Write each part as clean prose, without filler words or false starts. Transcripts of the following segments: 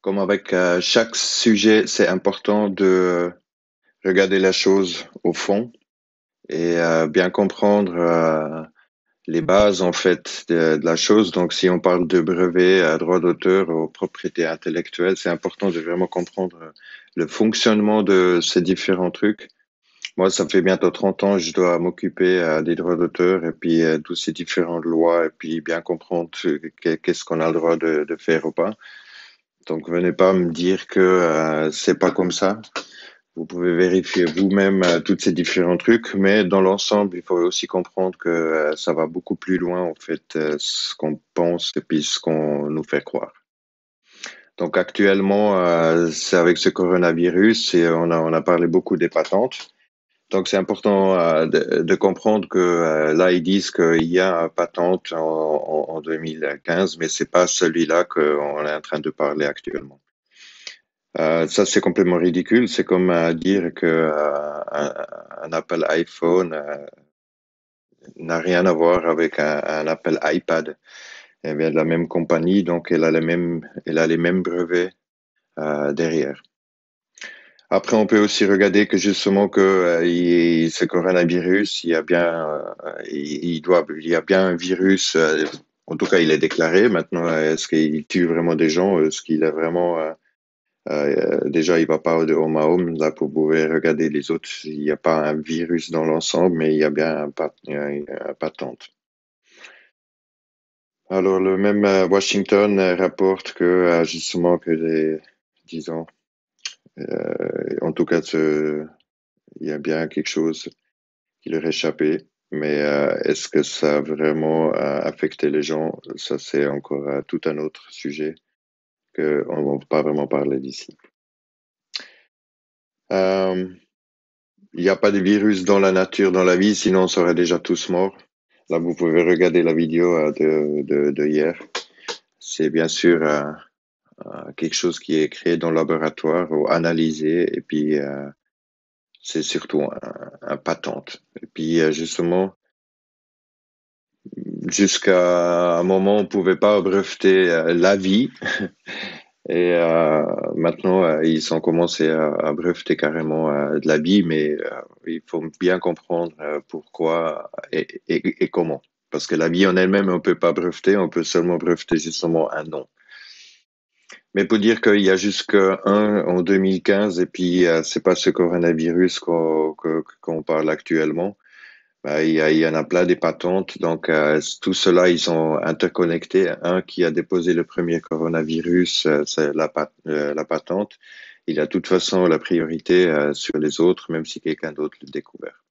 Comme avec chaque sujet, c'est important de regarder la chose au fond et bien comprendre les bases en fait de la chose. Donc, si on parle de brevets, droit d'auteur ou propriété intellectuelle, c'est important de vraiment comprendre le fonctionnement de ces différents trucs. Moi, ça fait bientôt 30 ans, je dois m'occuper des droits d'auteur et puis tous ces différentes lois et puis bien comprendre qu'est-ce qu'on a le droit de faire ou pas. Donc, venez pas me dire que c'est pas comme ça. Vous pouvez vérifier vous-même tous ces différents trucs, mais dans l'ensemble, il faut aussi comprendre que ça va beaucoup plus loin en fait, ce qu'on pense et puis ce qu'on nous fait croire. Donc actuellement, c'est avec ce coronavirus et on a parlé beaucoup des patentes. Donc c'est important de comprendre que là ils disent qu'il y a un patente en 2015, mais c'est pas celui-là qu'on est en train de parler actuellement. Ça, c'est complètement ridicule. C'est comme dire que un Apple iPhone n'a rien à voir avec un Apple iPad. Elle vient de la même compagnie, donc elle a les mêmes brevets derrière. Après, on peut aussi regarder que justement que ce coronavirus, il y a bien, il y a bien un virus. En tout cas, il est déclaré. Maintenant, est-ce qu'il tue vraiment des gens? Est-ce qu'il a vraiment déjà, il va pas de home à home. Là, vous pouvez regarder les autres. Il n'y a pas un virus dans l'ensemble, mais il y a bien un patente. Alors, le même Washington rapporte que justement que disons, en tout cas, il y a bien quelque chose qui leur échappait. Mais est-ce que ça a vraiment affecté les gens? Ça, c'est encore tout un autre sujet qu'on ne va pas vraiment parler d'ici. Euh, Il n'y a pas de virus dans la nature, dans la vie, sinon on serait déjà tous morts. Là, vous pouvez regarder la vidéo de hier. C'est bien sûr quelque chose qui est créé dans le laboratoire ou analysé, et puis c'est surtout un patente. Et puis justement, jusqu'à un moment, on pouvait pas breveter la vie. Et maintenant, ils ont commencé à breveter carrément de l'habit, mais il faut bien comprendre pourquoi et comment. Parce que la vie en elle-même, on peut pas breveter, on peut seulement breveter justement un nom. Mais pour dire qu'il y a jusqu'à un en 2015, et puis c'est pas ce coronavirus qu'on parle actuellement. Bah, il y en a plein des patentes. Donc, tout cela, ils sont interconnectés. Un qui a déposé le premier coronavirus, c'est la patente. Il a de toute façon la priorité sur les autres, même si quelqu'un d'autre l'a découvert.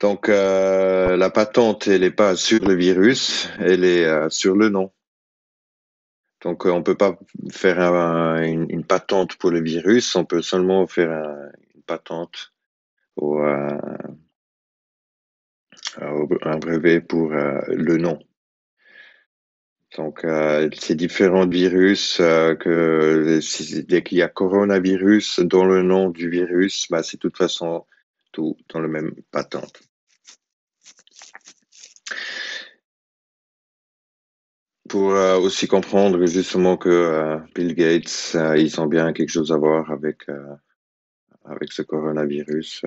Donc, la patente, elle n'est pas sur le virus, elle est sur le nom. Donc, on peut pas faire une patente pour le virus, on peut seulement faire une patente au, un brevet pour le nom. Donc, ces différents virus, dès qu'il y a coronavirus dans le nom du virus, bah, c'est de toute façon tout dans le même patente. Pour aussi comprendre justement que Bill Gates, ils ont bien quelque chose à voir avec ce coronavirus.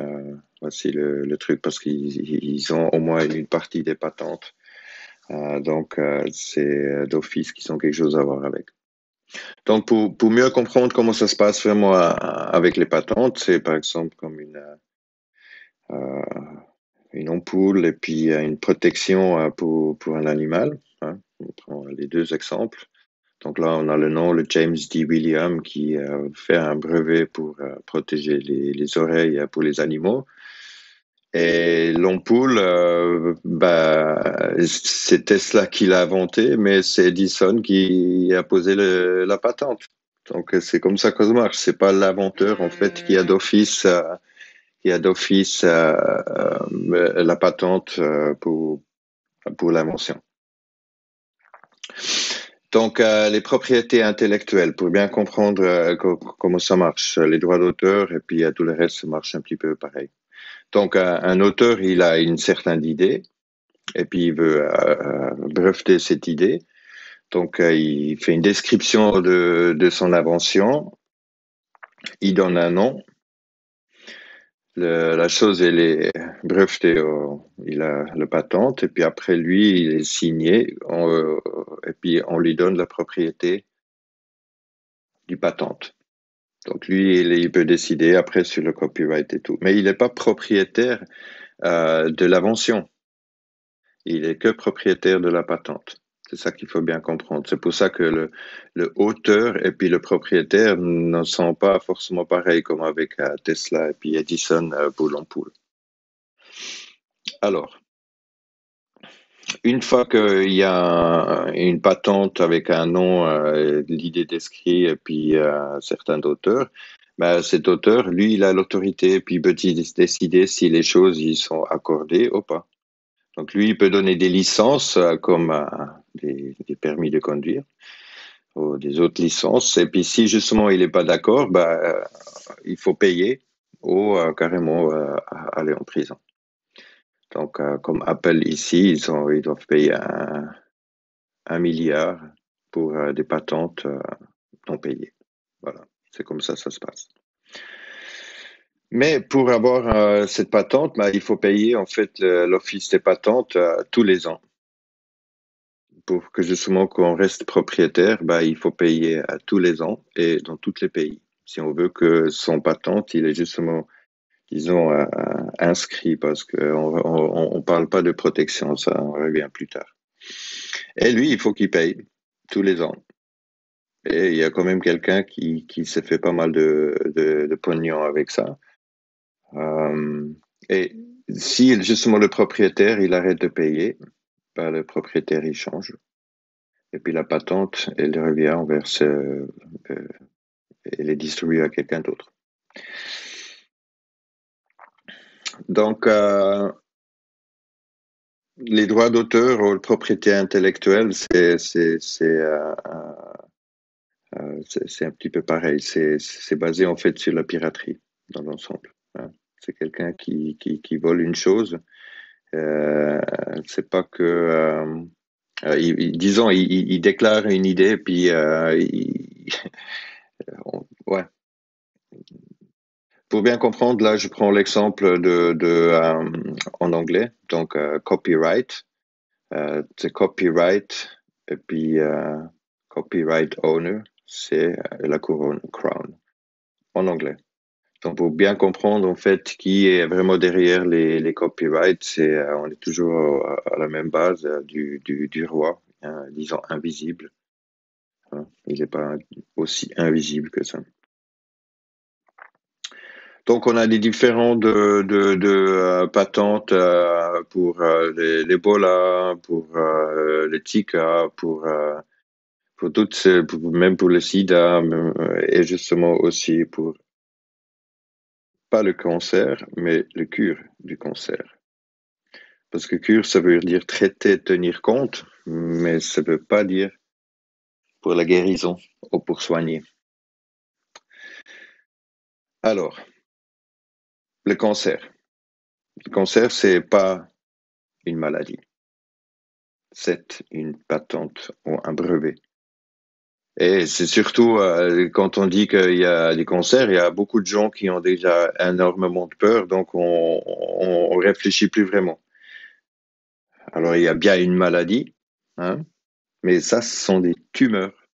Voici le truc parce qu'ils ont au moins une partie des patentes. Donc, c'est d'office qu'ils ont quelque chose à voir avec. Donc, pour mieux comprendre comment ça se passe vraiment avec les patentes, c'est par exemple comme euh, une ampoule et puis une protection pour un animal. Hein. On prend les deux exemples. Donc là, on a le nom, le James D. William, qui fait un brevet pour protéger les oreilles pour les animaux. Et l'ampoule, bah, c'est Tesla qui l'a inventé, mais c'est Edison qui a posé la patente. Donc c'est comme ça que ça marche. C'est pas l'inventeur en fait qui a d'office la patente pour l'invention. Donc les propriétés intellectuelles, pour bien comprendre comment ça marche, les droits d'auteur et puis tout le reste, ça marche un petit peu pareil. Donc un auteur, il a une certaine idée et puis il veut breveter cette idée. Donc, il fait une description de son invention, il donne un nom, la chose, elle est brevetée, il a le patente, et puis après, lui, il est signé, et puis on lui donne la propriété du patente. Donc, lui, il peut décider après sur le copyright et tout. Mais il n'est pas propriétaire de l'invention. Il est que propriétaire de la patente. C'est ça qu'il faut bien comprendre. C'est pour ça que le auteur et puis le propriétaire ne sont pas forcément pareils comme avec Tesla et puis Edison pour l'ampoule. Alors, une fois qu'il y a une patente avec un nom, l'idée décrite et puis certains auteurs, ben, cet auteur, lui, il a l'autorité puis il peut décider si les choses y sont accordées ou pas. Donc lui, il peut donner des licences comme des permis de conduire ou des autres licences. Et puis si justement il n'est pas d'accord, bah, il faut payer ou carrément aller en prison. Donc comme Apple ici, ils doivent payer 1 milliard pour des patentes non payées. Voilà, c'est comme ça se passe. Mais pour avoir cette patente, bah, il faut payer en fait l'office des patentes tous les ans. Pour que justement qu'on reste propriétaire, bah, il faut payer à tous les ans et dans tous les pays. Si on veut que son patente, il est justement, disons, inscrit parce qu'on parle pas de protection, ça, on revient plus tard. Et lui, il faut qu'il paye tous les ans. Et il y a quand même quelqu'un qui s'est fait pas mal de pognon avec ça. Et si justement le propriétaire, il arrête de payer, bah, le propriétaire, il change. Et puis la patente, elle revient envers elle est distribuée à quelqu'un d'autre. Donc, les droits d'auteur ou la propriété intellectuelle, c'est un petit peu pareil. C'est basé en fait sur la piraterie dans l'ensemble. Hein. C'est quelqu'un qui vole une chose. C'est pas que disons, il déclare une idée, puis ouais. Pour bien comprendre, là, je prends l'exemple en anglais, donc copyright. C'est copyright, et puis copyright owner, c'est la couronne, crown, en anglais. Donc, pour bien comprendre, en fait, qui est vraiment derrière les copyrights, on est toujours à la même base du roi, hein, disons invisible. Hein. Il n'est pas aussi invisible que ça. Donc, on a des différents patentes pour l'Ebola, pour les Zika, pour toutes même pour le sida, et justement aussi pour, pas le cancer, mais le cure du cancer. Parce que cure, ça veut dire traiter, tenir compte, mais ça veut pas dire pour la guérison ou pour soigner. Alors, le cancer. Le cancer, c'est pas une maladie. C'est une patente ou un brevet. Et c'est surtout quand on dit qu'il y a des cancers, il y a beaucoup de gens qui ont déjà énormément de peur, donc on réfléchit plus vraiment. Alors il y a bien une maladie, hein, mais ça, ce sont des tumeurs.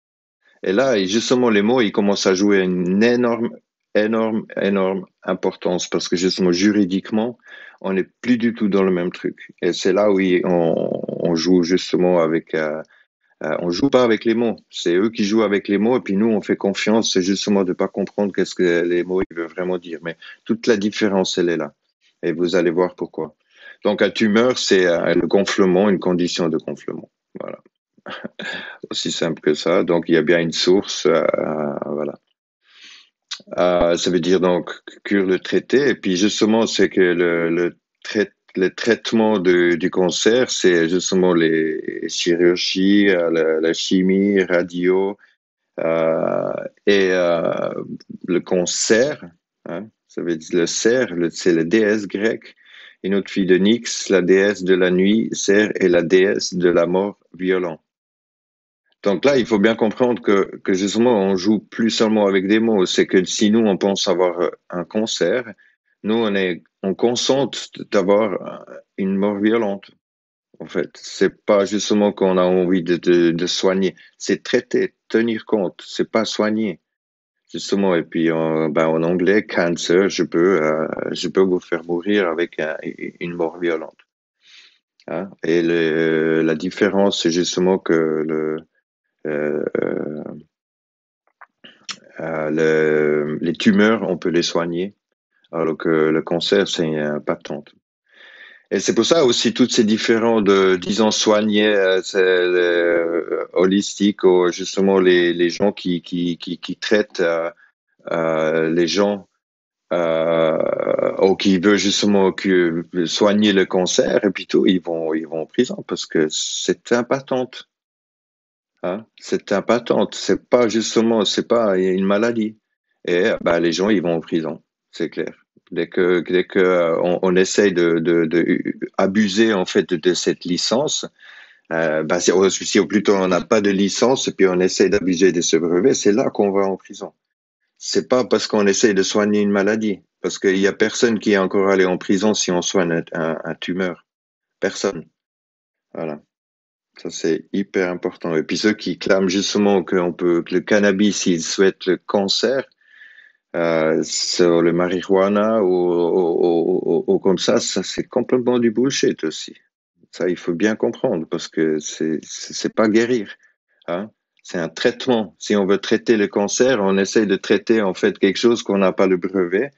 Et là, justement, les mots, ils commencent à jouer une énorme importance parce que justement, juridiquement, on n'est plus du tout dans le même truc. Et c'est là où on joue justement avec on joue pas avec les mots, c'est eux qui jouent avec les mots et puis nous on fait confiance, c'est justement de pas comprendre qu'est-ce que les mots ils veulent vraiment dire. Mais toute la différence elle est là et vous allez voir pourquoi. Donc un tumeur c'est le gonflement, une condition de gonflement. Voilà, aussi simple que ça. Donc il y a bien une source, voilà. Ça veut dire donc cure le traité et puis justement c'est que le traitement du cancer, c'est justement les chirurgies, la chimie, radio et le cancer. Hein, ça veut dire le cerf, c'est la déesse grecque. Une autre fille de Nyx, la déesse de la nuit, cerf est la déesse de la mort violente. Donc là, il faut bien comprendre que justement, on joue plus seulement avec des mots. C'est que si nous, on pense avoir un cancer, nous, on consente d'avoir une mort violente. En fait, c'est pas justement qu'on a envie de soigner, c'est traiter, tenir compte, c'est pas soigner. Justement, et puis en anglais, cancer, je peux vous faire mourir avec une mort violente. Hein. Et la différence, c'est justement que euh, les tumeurs, on peut les soigner, alors que le cancer, c'est patente. Et c'est pour ça aussi toutes ces différents disons, soignés, c'est, holistiques, ou justement les gens qui traitent les gens ou qui veulent justement soigner le cancer, et puis tout, ils vont en prison parce que c'est impatente. Hein? C'est impatente. C'est pas une maladie. Et bah, les gens, ils vont en prison. C'est clair. Dès que on essaye de abuser en fait de cette licence, bah, si au plutôt on n'a pas de licence et puis on essaye d'abuser de ce brevet, c'est là qu'on va en prison. C'est pas parce qu'on essaye de soigner une maladie, parce qu'il y a personne qui est encore allé en prison si on soigne un tumeur. Personne. Voilà. Ça, c'est hyper important. Et puis ceux qui clament justement que le cannabis, il souhaite le cancer, sur le marijuana ou comme ça c'est complètement du bullshit aussi. Ça, il faut bien comprendre parce que c'est pas guérir, hein. C'est un traitement. Si on veut traiter le cancer, on essaye de traiter en fait quelque chose qu'on n'a pas le brevet.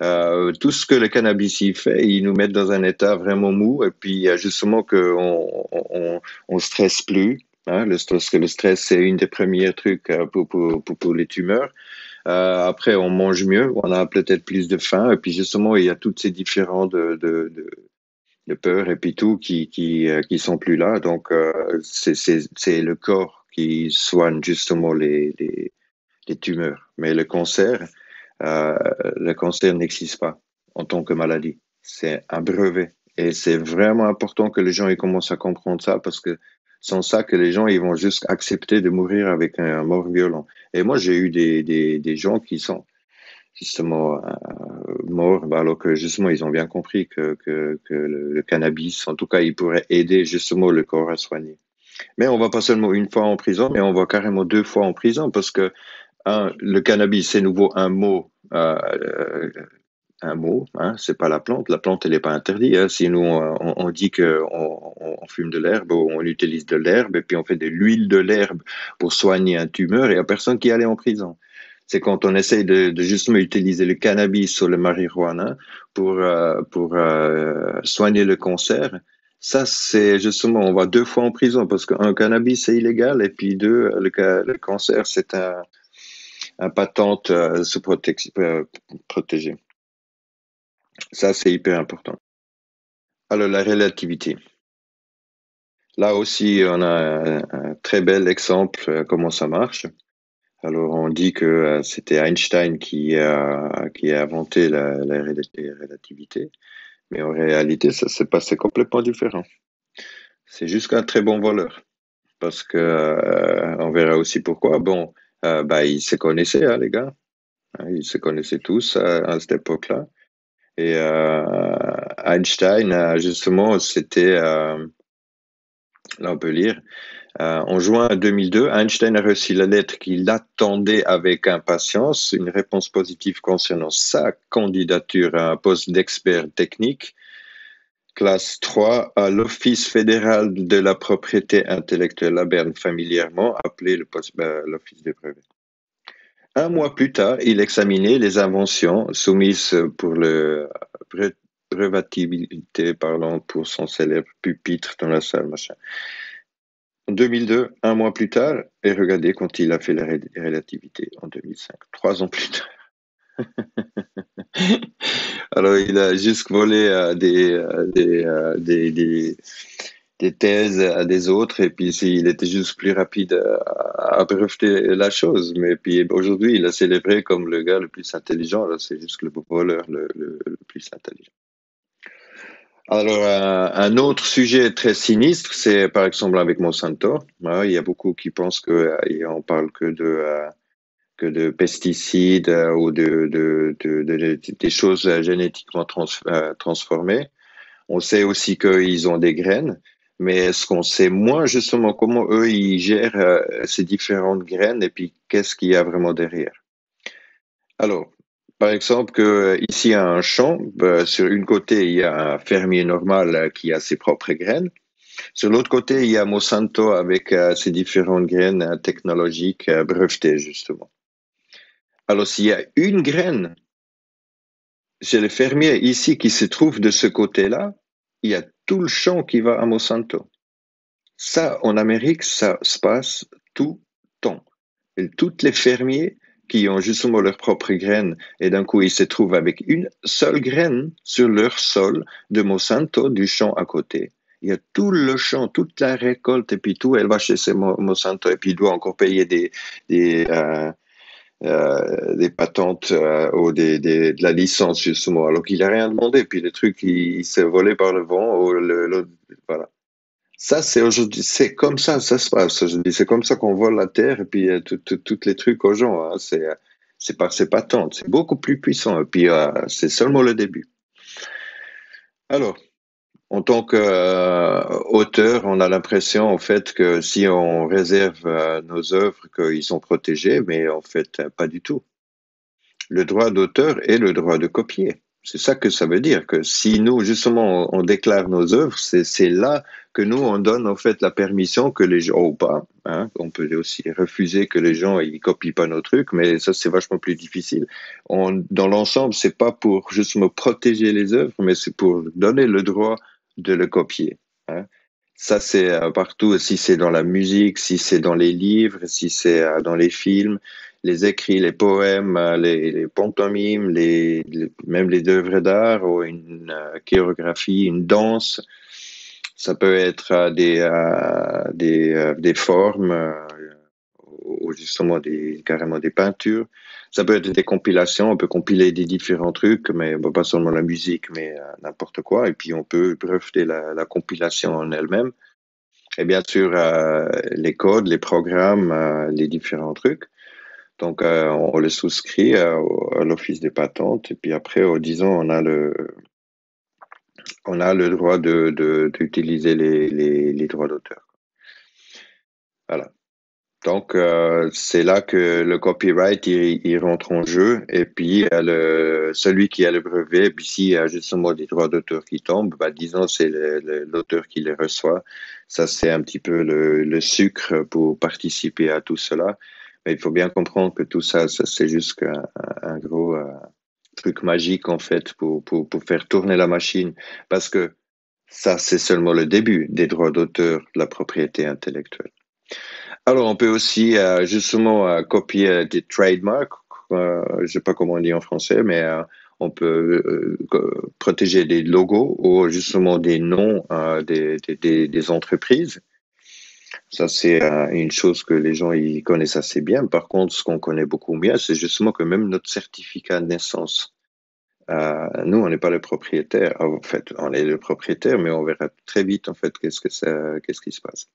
Tout ce que le cannabis y fait, il nous met dans un état vraiment mou et puis justement on stresse plus. Hein, parce que le stress, c'est une des premiers trucs pour les tumeurs. Après, on mange mieux, on a peut-être plus de faim, et puis justement, il y a toutes ces différents de peur et puis tout qui sont plus là. Donc, c'est le corps qui soigne justement les tumeurs. Mais euh, le cancer n'existe pas en tant que maladie. C'est un brevet. Et c'est vraiment important que les gens ils commencent à comprendre ça parce que sans ça, que les gens ils vont juste accepter de mourir avec un mort violent. Et moi, j'ai eu des gens qui sont justement morts, alors que justement ils ont bien compris que le cannabis, en tout cas, il pourrait aider justement le corps à soigner. Mais on va pas seulement une fois en prison, mais on va carrément deux fois en prison parce que le cannabis, c'est nouveau un mot, hein, c'est pas la plante. La plante, elle n'est pas interdite. Hein. Si nous, on dit on fume de l'herbe, ou on utilise de l'herbe, et puis on fait de l'huile de l'herbe pour soigner un tumeur, il n'y a personne qui allait en prison. C'est quand on essaye de justement utiliser le cannabis ou le marijuana pour soigner le cancer. Ça, c'est justement, on va deux fois en prison parce qu'un cannabis, c'est illégal, et puis deux, le cancer, c'est un patente protéger. Ça, c'est hyper important. Alors, la relativité. Là aussi, on a un très bel exemple comment ça marche. Alors, on dit que c'était Einstein qui a inventé la relativité, mais en réalité, ça s'est passé complètement différent. C'est juste un très bon voleur, parce que on verra aussi pourquoi. Bon, bah, ils se connaissaient, hein, les gars. Hein, ils se connaissaient tous à cette époque-là. Et Einstein, justement, là on peut lire, en juin 2002, Einstein a reçu la lettre qu'il attendait avec impatience, une réponse positive concernant sa candidature à un poste d'expert technique, classe 3, à l'Office fédéral de la propriété intellectuelle à Berne, familièrement appelé l'Office des brevets. Un mois plus tard, il examinait les inventions soumises pour le brevetabilité, parlant pour son célèbre pupitre dans la salle, machin. En 2002, un mois plus tard, et regardez quand il a fait la relativité en 2005, 3 ans plus tard. Alors, il a juste volé des thèses à des autres, et puis il était juste plus rapide à breveter la chose. Mais puis aujourd'hui, il est célébré comme le gars le plus intelligent. C'est juste le voleur le plus intelligent. Alors, un autre sujet très sinistre, c'est par exemple avec Monsanto. Il y a beaucoup qui pensent que on parle que de pesticides ou des choses génétiquement transformées. On sait aussi qu'ils ont des graines, mais est-ce qu'on sait moins justement comment eux ils gèrent ces différentes graines et puis qu'est-ce qu'il y a vraiment derrière? Alors, par exemple, que ici à un champ, sur une côté il y a un fermier normal qui a ses propres graines. Sur l'autre côté, il y a Monsanto avec ses différentes graines technologiques brevetées justement. Alors, s'il y a une graine chez le fermier ici qui se trouve de ce côté-là, il y a tout le champ qui va à Monsanto. Ça, en Amérique, ça se passe tout le temps. Et tous les fermiers qui ont justement leurs propres graines et d'un coup ils se trouvent avec une seule graine sur leur sol de Monsanto du champ à côté. Il y a tout le champ, toute la récolte et puis tout, elle va chez ces Monsanto et puis il doit encore payer des, euh, des patentes ou de la licence justement alors qu'il n'a rien demandé. Puis le truc il s'est volé par le vent ou voilà. Ça, c'est aujourd'hui, c'est comme ça se passe aujourd'hui. C'est comme ça qu'on vole la terre et puis tous les trucs aux gens. Hein. C'est pas tant, c'est beaucoup plus puissant. Et puis, c'est seulement le début. Alors, en tant qu'auteur, on a l'impression, en fait, que si on réserve nos œuvres, qu'ils sont protégés, mais en fait, pas du tout. Le droit d'auteur et le droit de copier. C'est ça que ça veut dire, que si nous, justement, on déclare nos œuvres, c'est là que nous, on donne en fait la permission que les gens, ou pas, hein, on peut aussi refuser que les gens, ils copient pas nos trucs, mais ça, c'est vachement plus difficile. Dans l'ensemble, c'est pas pour justement protéger les œuvres, mais c'est pour donner le droit de le copier. Hein. Ça, c'est partout, si c'est dans la musique, si c'est dans les livres, si c'est dans les films, les écrits, les poèmes, les pantomimes, même les œuvres d'art ou une chorégraphie, une danse. Ça peut être des formes ou justement carrément des peintures. Ça peut être des compilations, on peut compiler des différents trucs, mais bon, pas seulement la musique, mais n'importe quoi. Et puis on peut breveter la compilation en elle-même. Et bien sûr, les codes, les programmes, les différents trucs. Donc, on le souscrit à l'Office des patentes et puis après, disons, on a le droit d'utiliser les droits d'auteur. Voilà. Donc, c'est là que le copyright, il rentre en jeu et puis celui qui a le brevet, et puis s'il y a justement des droits d'auteur qui tombent, bah, disons, c'est l'auteur qui les reçoit. Ça, c'est un petit peu le sucre pour participer à tout cela. Mais il faut bien comprendre que tout ça, c'est juste un gros truc magique en fait pour faire tourner la machine. Parce que ça, c'est seulement le début des droits d'auteur, de la propriété intellectuelle. Alors, on peut aussi justement copier des trademarks, je sais pas comment on dit en français, mais on peut protéger des logos ou justement des noms des entreprises. Ça, c'est une chose que les gens ils connaissent assez bien. Par contre, ce qu'on connaît beaucoup mieux, c'est justement que même notre certificat de naissance, nous, on n'est pas le propriétaire. En fait, on est le propriétaire, mais on verra très vite en fait qu'est-ce qui se passe.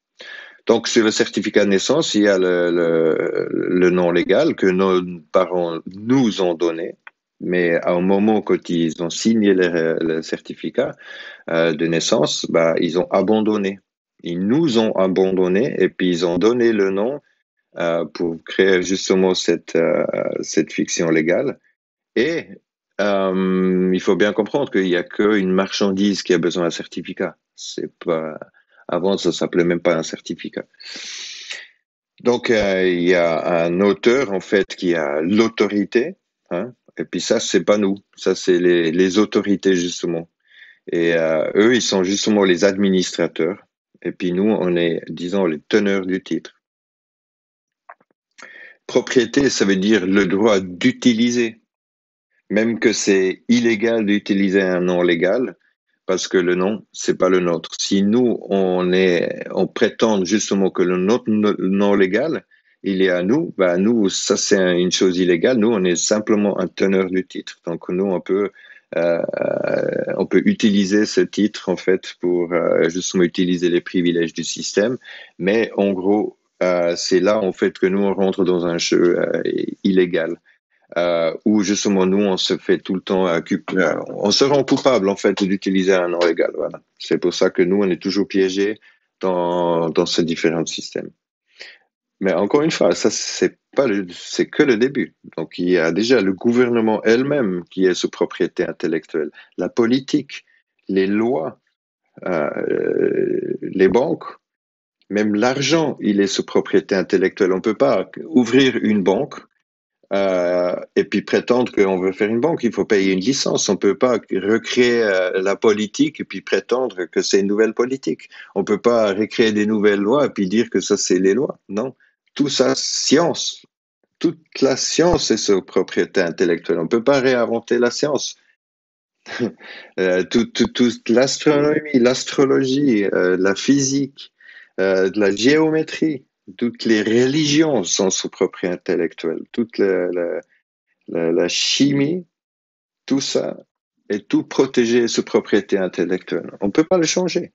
Donc, sur le certificat de naissance, il y a le nom légal que nos parents nous ont donné. Mais à un moment, quand ils ont signé le certificat de naissance, bah, ils ont abandonné. Ils nous ont abandonné et puis ils ont donné le nom pour créer justement cette fiction légale. Et il faut bien comprendre qu'il n'y a qu'une marchandise qui a besoin d'un certificat. C'est pas, avant, ça s'appelait même pas un certificat. Donc, il y a un auteur, en fait, qui a l'autorité, hein, et puis ça, c'est pas nous. Ça, c'est les autorités, justement. Et eux, ils sont justement les administrateurs. Et puis nous, on est, disons, les teneurs du titre. Propriété, ça veut dire le droit d'utiliser. Même que c'est illégal d'utiliser un nom légal, parce que le nom, c'est pas le nôtre. Si nous, on prétend justement que notre nom légal, il est à nous, nous, ça c'est une chose illégale. Nous, on est simplement un teneur du titre. Donc nous, on peut Euh, on peut utiliser ce titre en fait pour justement utiliser les privilèges du système, mais en gros, c'est là en fait que nous on rentre dans un jeu illégal. Où justement nous on se fait tout le temps on se rend coupable en fait d'utiliser un nom légal. Voilà. C'est pour ça que nous on est toujours piégés dans ces différents systèmes. Mais encore une fois, ça c'est que le début. Donc il y a déjà le gouvernement elle-même qui est sous propriété intellectuelle, la politique, les lois, les banques, même l'argent, il est sous propriété intellectuelle. On peut pas ouvrir une banque et puis prétendre qu'on veut faire une banque. Il faut payer une licence. On peut pas recréer la politique et puis prétendre que c'est une nouvelle politique. On peut pas recréer des nouvelles lois et puis dire que ça c'est les lois. Non, tout ça science. Toute la science est sous propriété intellectuelle. On peut pas réinventer la science. Toute l'astronomie, l'astrologie, la physique, de la géométrie, toutes les religions sont sous propriété intellectuelle. Toute la chimie, tout ça est tout protégé sous propriété intellectuelle. On peut pas le changer.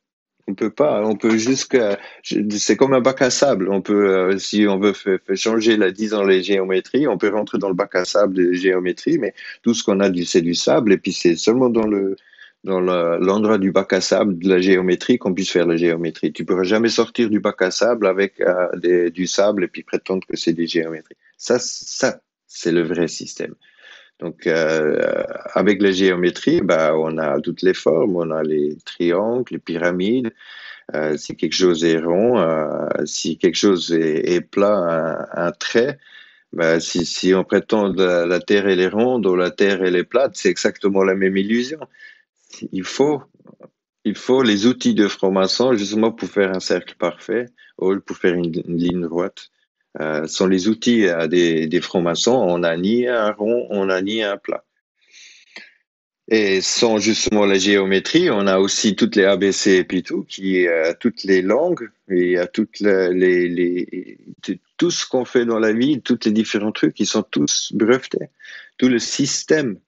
On peut pas. On peut jusqu'à. C'est comme un bac à sable. On peut, si on veut changer disons les géométries, on peut rentrer dans le bac à sable des géométries, mais tout ce qu'on a, c'est du sable, et puis c'est seulement l'endroit du bac à sable de la géométrie qu'on puisse faire la géométrie. Tu pourras jamais sortir du bac à sable avec du sable et puis prétendre que c'est des géométries. Ça, c'est le vrai système. Donc, avec la géométrie, bah, on a toutes les formes, on a les triangles, les pyramides. Si quelque chose est rond, si quelque chose est plat, un trait, bah, si on prétend la Terre elle est ronde ou la Terre elle est plate, c'est exactement la même illusion. Il faut, il faut les outils de franc-maçon justement pour faire un cercle parfait ou pour faire une ligne droite. Sont les outils des francs-maçons. On n'a ni un rond, on n'a ni un plat. Et sans justement la géométrie, on a aussi toutes les ABC et puis tout, toutes les langues et toutes tout ce qu'on fait dans la vie, tous les différents trucs, ils sont tous brevetés. Tout le système,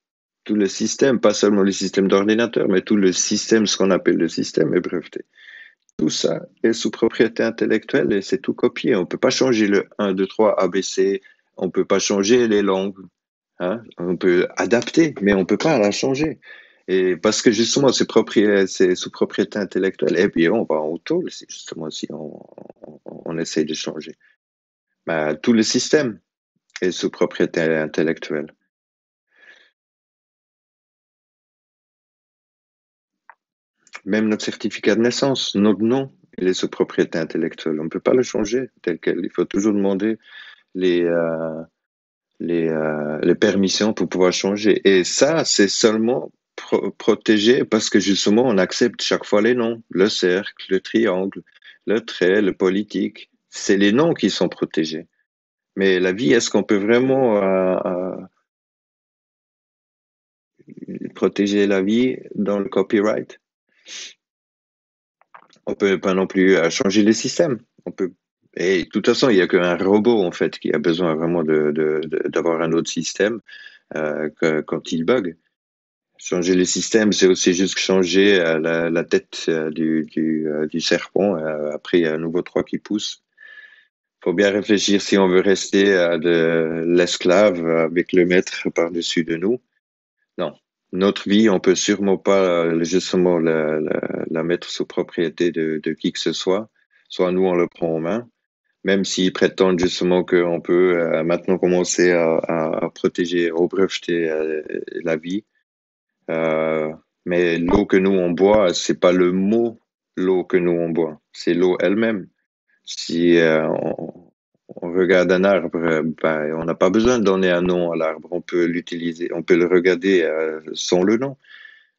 tout le système, pas seulement le système d'ordinateur, mais tout le système, ce qu'on appelle le système, est breveté. Tout ça est sous propriété intellectuelle et c'est tout copié. On peut pas changer le 1, 2, 3 ABC. On peut pas changer les langues. Hein. On peut adapter, mais on peut pas la changer. Et parce que justement, c'est sous propriété intellectuelle. Et puis on va en taule, c'est justement si on essaye de changer. Ben, tout le système est sous propriété intellectuelle. Même notre certificat de naissance, notre nom, il est sous propriété intellectuelle. On ne peut pas le changer tel quel. Il faut toujours demander les, euh, les permissions pour pouvoir changer. Et ça, c'est seulement protégé parce que justement, on accepte chaque fois les noms, le cercle, le triangle, le trait, le politique. C'est les noms qui sont protégés. Mais la vie, est-ce qu'on peut vraiment protéger la vie dans le copyright? On peut pas non plus changer les systèmes. On peut. Et de toute façon, il y a qu'un robot en fait qui a besoin vraiment d'avoir un autre système quand il bug. Changer les systèmes, c'est aussi juste changer la tête du serpent. Après, il y a un nouveau trois qui pousse. Faut bien réfléchir si on veut rester de l'esclave avec le maître par-dessus de nous. Non. Notre vie, on peut sûrement pas justement la mettre sous propriété de qui que ce soit. Soit nous, on le prend en main, même s'ils prétendent justement qu'on peut maintenant commencer à protéger, au breveter la vie. Euh, mais l'eau que nous on boit, c'est pas le mot l'eau que nous on boit, c'est l'eau elle-même. Si on regarde un arbre, ben, on n'a pas besoin de donner un nom à l'arbre, on peut l'utiliser, on peut le regarder sans le nom.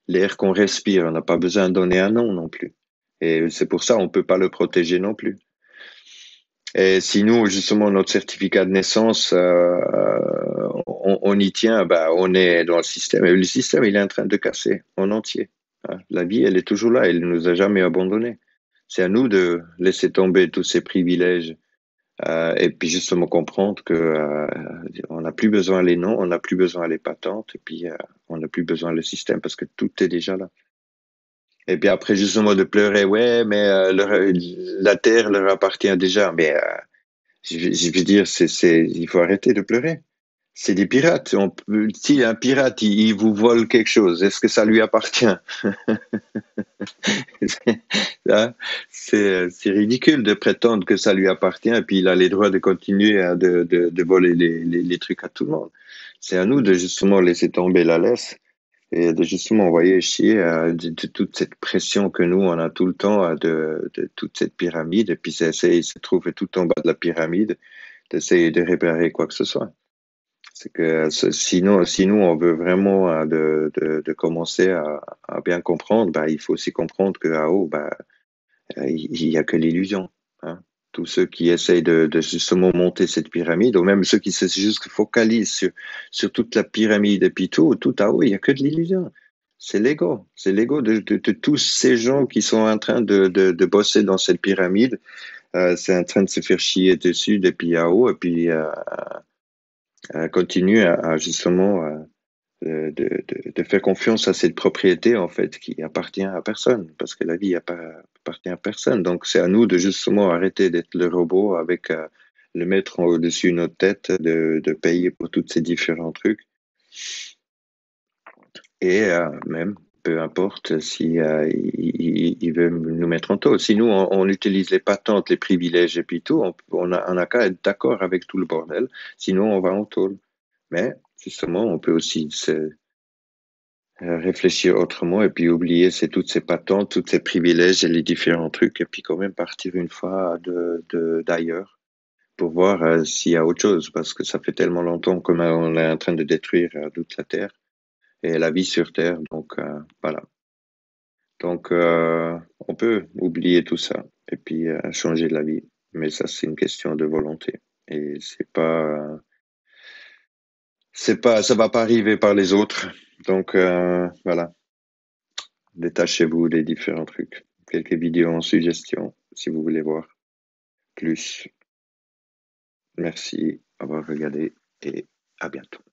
L'air qu'on respire, on n'a pas besoin de donner un nom non plus. Et c'est pour ça on peut pas le protéger non plus. Et si nous, justement, notre certificat de naissance, on y tient, bah, on est dans le système. Et le système, il est en train de casser en entier. Hein. La vie, elle est toujours là. Elle ne nous a jamais abandonnés. C'est à nous de laisser tomber tous ces privilèges Et puis justement comprendre que on n'a plus besoin les noms, on n'a plus besoin les patentes, et puis on n'a plus besoin le système parce que tout est déjà là. Et puis après justement de pleurer, ouais, mais la terre leur appartient déjà. Mais je veux dire, il faut arrêter de pleurer. C'est des pirates. Si un pirate, il vous vole quelque chose, est-ce que ça lui appartient? Hein. C'est ridicule de prétendre que ça lui appartient et puis il a les droits de continuer de voler les trucs à tout le monde. C'est à nous de justement laisser tomber la laisse et de justement envoyer chier de toute cette pression que nous on a tout le temps de toute cette pyramide et puis c'est essayer de se trouver tout en bas de la pyramide, d'essayer de réparer quoi que ce soit. C'est que sinon, si nous on veut vraiment de commencer à bien comprendre, bah, il faut aussi comprendre que à haut, bah, il y a que l'illusion. Hein. Tous ceux qui essayent de justement monter cette pyramide, ou même ceux qui se juste focalisent sur toute la pyramide et puis tout à haut, il y a que de l'illusion. C'est l'ego de tous ces gens qui sont en train de bosser dans cette pyramide. C'est en train de se faire chier dessus depuis à haut et puis continue à justement de faire confiance à cette propriété en fait qui appartient à personne parce que la vie appartient à personne. Donc c'est à nous de justement arrêter d'être le robot avec le mettre au-dessus de notre tête, de payer pour tous ces différents trucs et même peu importe si il veut nous mettre en taux. Si nous on utilise les patentes, les privilèges et puis tout, on a qu'à être d'accord avec tout le bordel. Sinon on va en tôle. Mais justement, on peut aussi se réfléchir autrement et puis oublier toutes ces patentes, tous ces privilèges et les différents trucs et puis quand même partir une fois d'ailleurs pour voir s'il y a autre chose parce que ça fait tellement longtemps qu'on est en train de détruire toute la Terre et la vie sur Terre. Donc voilà. Donc on peut oublier tout ça et puis changer de la vie. Mais ça, c'est une question de volonté et ça va pas arriver par les autres. Donc voilà. Détachez-vous des différents trucs. Quelques vidéos en suggestion si vous voulez voir plus. Merci d'avoir regardé et à bientôt.